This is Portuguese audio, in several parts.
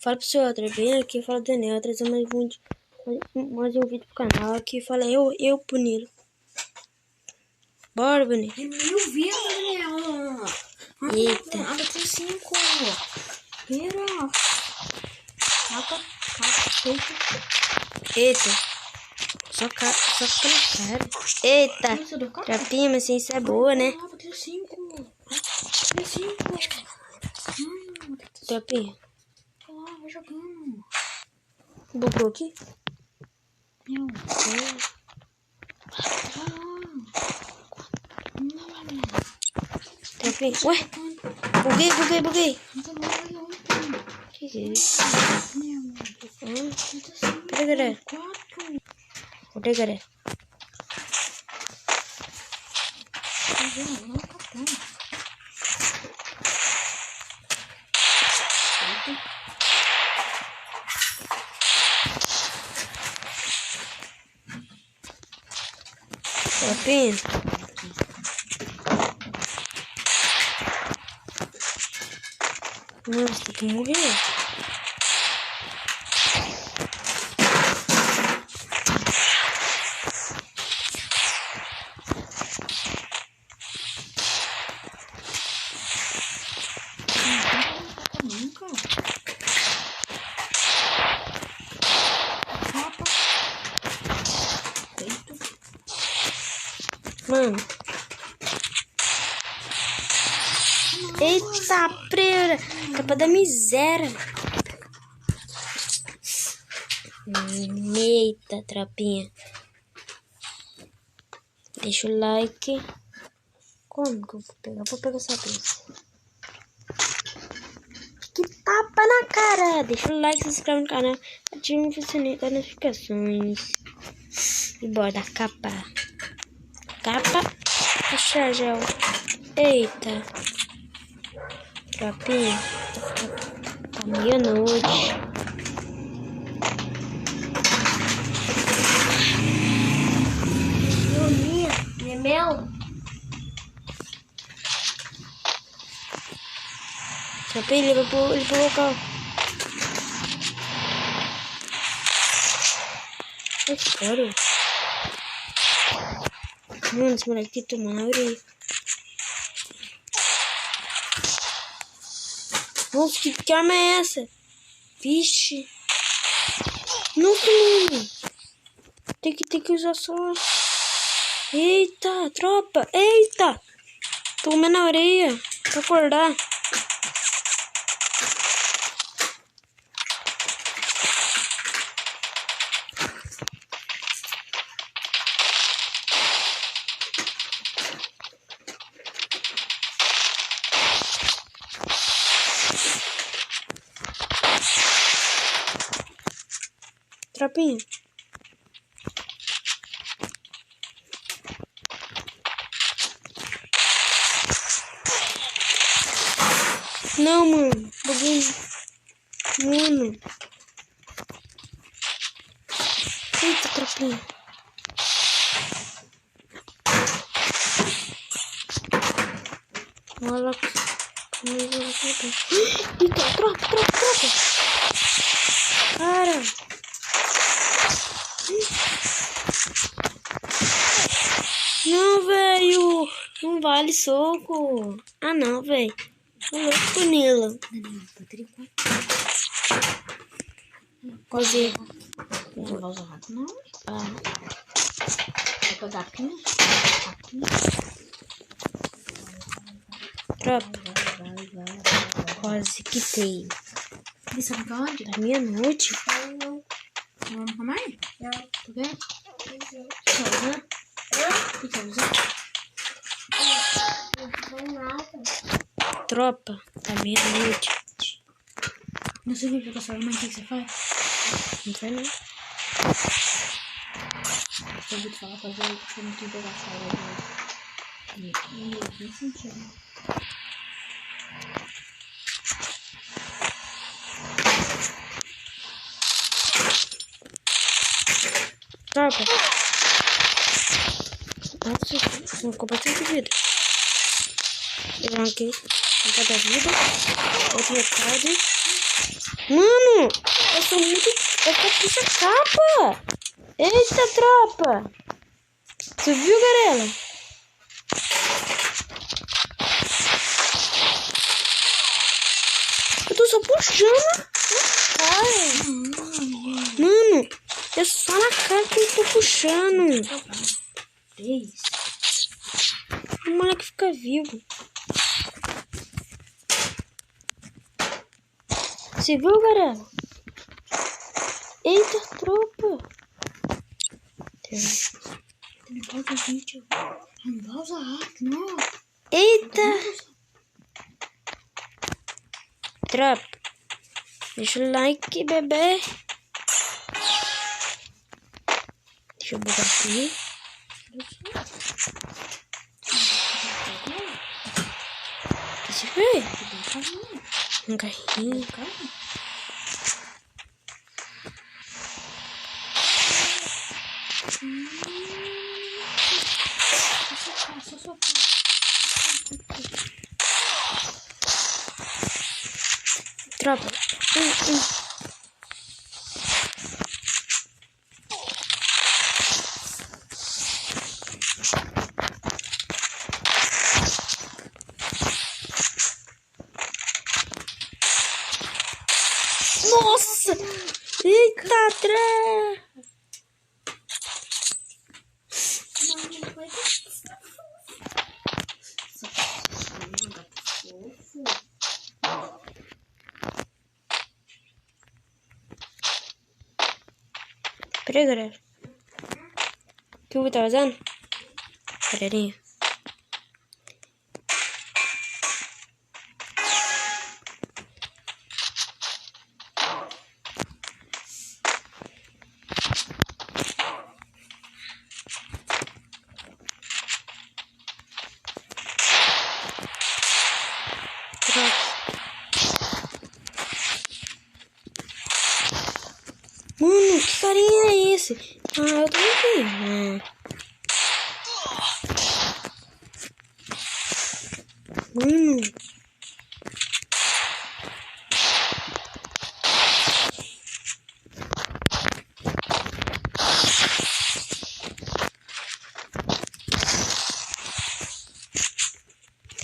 Fala pro seu André, vem aqui, fala Daniel, trazer mais um vídeo pro canal aqui, fala eu pro Nilo. Bora, Bonito. 1000 vidas, Daniel. Eita. Anda com 5. Vira. Capa. Eita. Só cara. Eita. Trapinha, mas sem isso é boa, né? Ah, tem 5. Tem 5. Trapinha. Ah, vai jogando. Bugou aqui? Meu. Trapinha. Ué? Buguei. Que é isso? Cadê, galera? Cadê, galera? Trapinha. Nossa, tem que morrer. Mano. Eita, preira. Capa da miséria. Eita, trapinha. Deixa o like. Como que eu vou pegar? Vou pegar essa vez. Que tapa na cara. Deixa o like, se inscreve no canal. Ative o sininho das notificações. E bora da capa. Capa. Puxa, gel. Eita. Trapinha. Tá meia-noite. É mel? Trapinha, ele vai pro local. É sério? Mano, esse moleque aqui tomou na orelha. Nossa, que arma é essa? Vixe. Nossa, mano. Tem que usar só. Eita, tropa. Eita. Tô comendo na orelha. Pra acordar. Trapinha. Não, mano. Buguei. Mano. Eita, trapinha. Olha. Eita, tropa. Cara. Não, velho. Não vale soco. Ah, não, velho. Tô louco, Nilo. Quase. Não vai usar rato, não? Ah. Vou pegar a pinha. Tropa. Quase que tem. Isso é onde? Da meia-noite. Vamos arrumar? Não. Por quê? O que quer usar? Tropa. Da meia-noite. Não sei o que eu sou, mas o que você faz? Não sei não. Eu vou te falar, fazer eu não tenho que pegar a sala de... Não sentido. Tropa. Nossa, não comprei 5 vida. Eu arranquei cada vida. Outro metade. Mano, Essa capa! Eita, tropa! Você viu, galera? Eu tô só puxando. Ai. Mano, é só na cara que eu tô puxando. 3. O moleque fica vivo. Você viu, galera? Eita, tropa! Não pausa o vídeo. Não pausa rápido, não. Eita! Tropa, deixa o like, bebê. Deixa eu botar aqui. Deixa eu ver. Um carrinho. Tropa. Nossa! Eita, tré! Peraí, galera. O que eu tava fazendo? Galerinha. Mano, que carinha é esse? Ah, eu também tenho. Mano.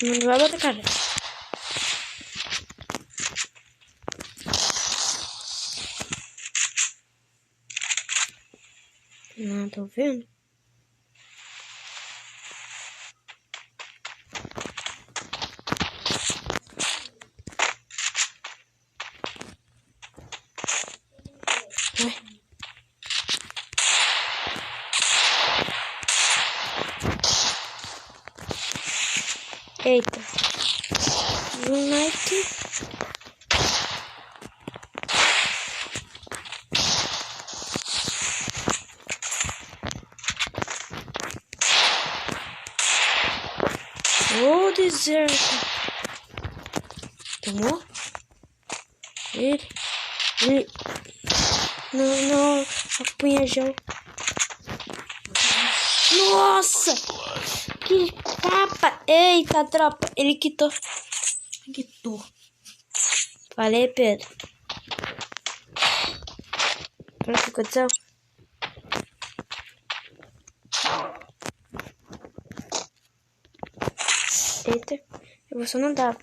Não vai botar cara. Não, tô vendo. Ué. Eita. Like. Oh, deserto. Tomou? Ele. Não. Apunhajão. Nossa! Que capa! Eita, tropa. Ele quitou. Falei, Pedro. Olha o que aconteceu. Eita, eu vou só não dar.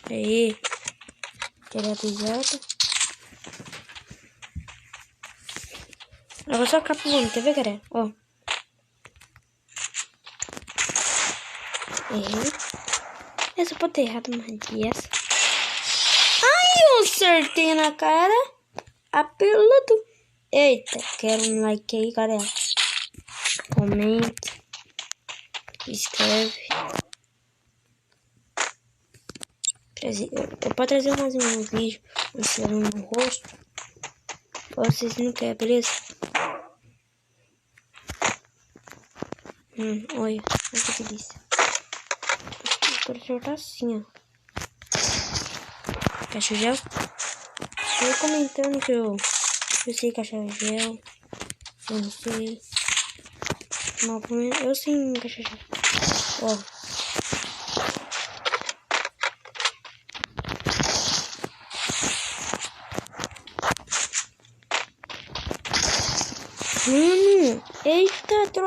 Aí, direto. Agora só capa voando, quer ver, galera? Ó. Essa pode ter errado, mas essa. Ai, eu acertei na cara. Apelado. Eita, quero um like aí, galera. Comenta. Escreve. Eu posso trazer mais um vídeo mostrando no rosto. Pra vocês não querem, beleza? Olha que delícia. Agora o senhor tá assim, ó. Caixa gel. Eu comentando que eu sei caixa gel. Eu não sei. Não, eu sim caixa gel. Ó.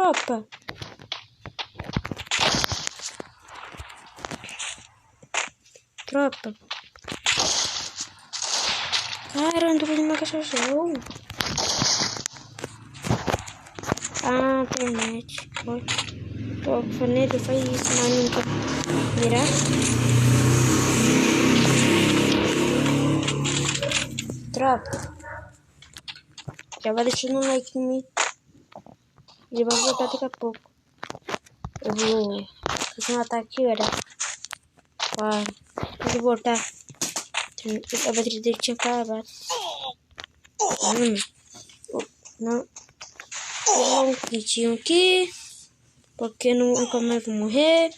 tropa. Tropa. Cara, não tô fazendo uma caixa gel. Ah, internet. Tô alfaneta, faz isso, mas não quer virar. Tropa. Já vai deixando um like em mim. Ele vai voltar daqui a pouco. Eu vou fazer um ataque agora. Pode voltar. A bateria dele tinha acabado. Não. Vou dar um kitinho aqui. Porque nunca mais vou morrer.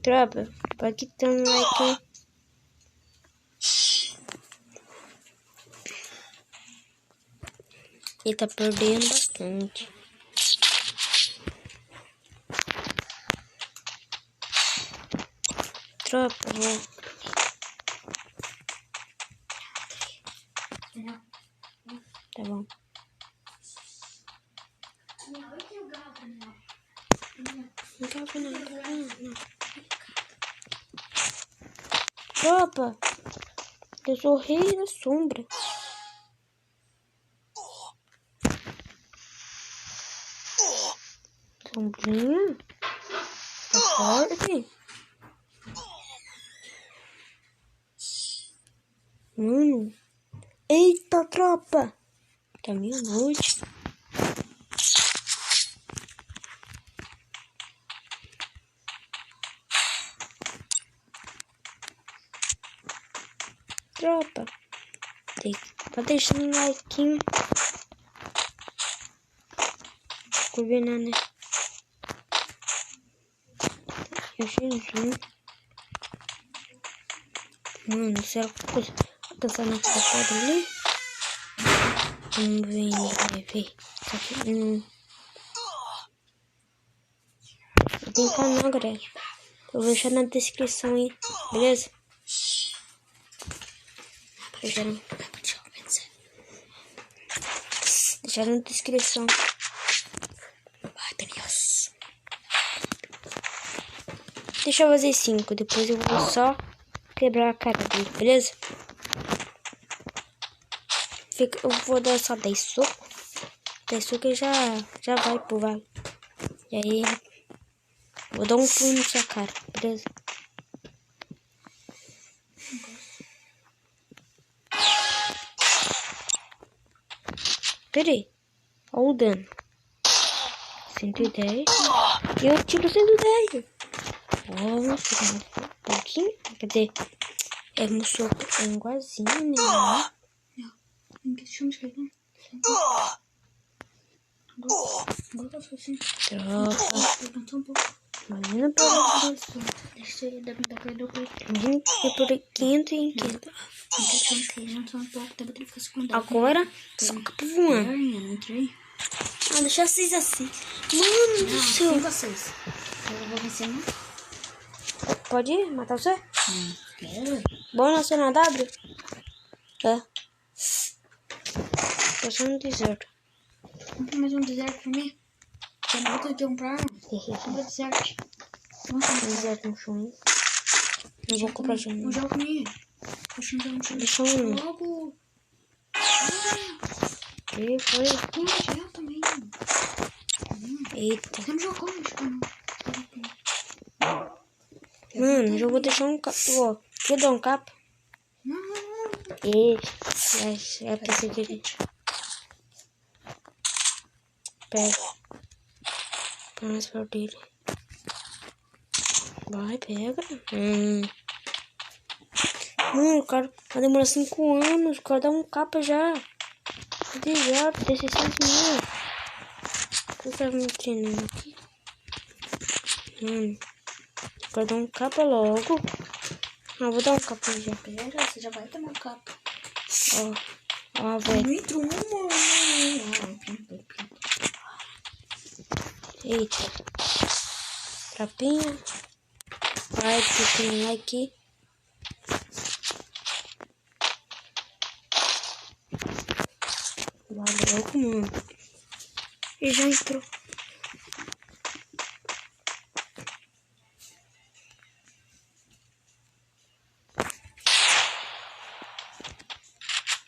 Tropa, pode dar um like aí. Ele tá perdendo bastante. Tropa, vou. Tá bom. Não. Tropa, eu sou o rei da sombra. Sombrinha? Tá forte? Mano. Eita, tropa. Tá meia-noite. Tropa. Tá deixando um like. Combinar, né? Eu Jesus. Mano, será que eu consigo alcançar na porta ali? Vamos ver em breve. Só que não. Eu tenho canal, galera. Eu vou deixar na descrição aí, beleza? Deixar na descrição. Deixa eu fazer 5, depois eu vou só quebrar a cara dele, beleza? Eu vou dar só 10 socos. 10 socos e já vai pro vale. E aí, vou dar um pulo na sua cara, beleza? Pera aí. Olha o dano. 110. E eu tiro 110. Nossa, um pouquinho. Quer dizer, é um soco igualzinho, né? Deixa eu me escrever. Agora eu sou assim. Tropa. Levantar um pouco. Imagina por isso. Deixa eu dar muita coisa do peito. Imagina por 500 e 500. Deixa eu levantar um pouco. Dá pra ele ficar escondido. Agora, soca pro voando. Não entrei. Ah, deixa vocês assim. Mano do céu. Sem vocês. Eu vou vencer, não? Pode ir? Matar você? Quero. Bom nascer na W? É. Tô só no deserto. Compra mais um deserto pra mim. Eu não vou ter que comprar. Compra deserto. Deserto no chão. Não vou comprar de Um novo. gel comigo. Deixa eu dar um Deixa eu... logo. E foi. Tem um gel também. Eita. Você não jogou, Mano, eu vou deixar um capa. Ó, deixa eu dar um capa. Não. É pra ser direito. Pega. Pra mais perto dele. Vai, pega. Mano, o cara vai demorar 5 anos. O cara dá um capa já. Deserto, tem 600 mil. Você tá me treinando aqui? Mano, o cara dá um capa logo. Ah, vou dar um capa já. Pera, você já vai tomar capa. Ó, velho. Não entrou, mano. Eita. Trapinha. Vai, deixa um like. Valeu, mano. E já entrou.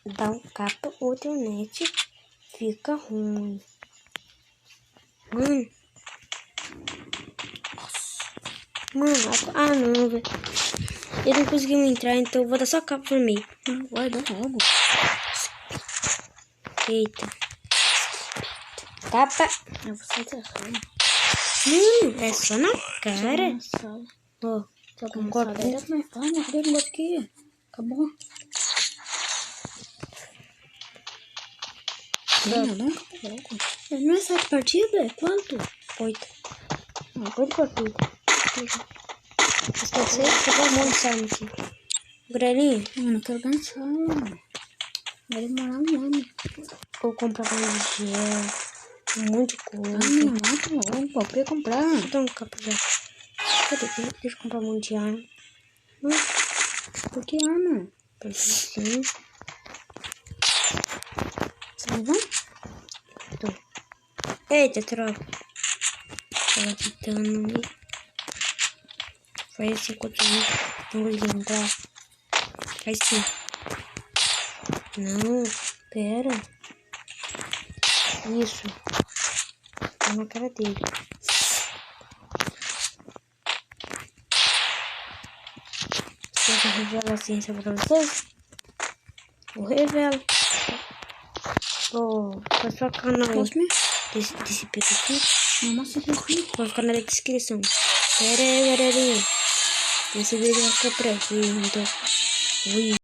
Dá um capa, outra net, fica ruim. Mano. Mano, não, velho. Ele não conseguiu entrar, então eu vou dar só capa por meio. Vai dar logo. Eita. Capa. Eu vou sair da sala. É só na cara. Ó, Joga um na sala. copinho. Cadê o negócio aqui? Acabou. Não é 7 partidas? É quanto? 8. Ah, quanto partidas? Mas pode ser que eu vou montar aqui. Grelinha, Mano, eu quero ganhar sala. Vai demorar um ano. vou comprar mais gel. Um monte de coisa. Não, logo. Eu queria comprar. Dá um capa já. Cadê? Deixa eu comprar um monte de arma. Por que arma? Porque sim. Você levou? Eita, troca. Tava tentando me. Faz assim enquanto eu não consegui entrar. Faz sim. Não, pera. Isso. Tá na cara dele. Deixa eu revelar a ciência pra vocês. Eu revelo. Pra sua canal desse pico aqui. Nossa, que ruim. Vai ficar na descrição. Pera aí, galerinha. Esse vídeo vai ficar pra aqui, então. Ui.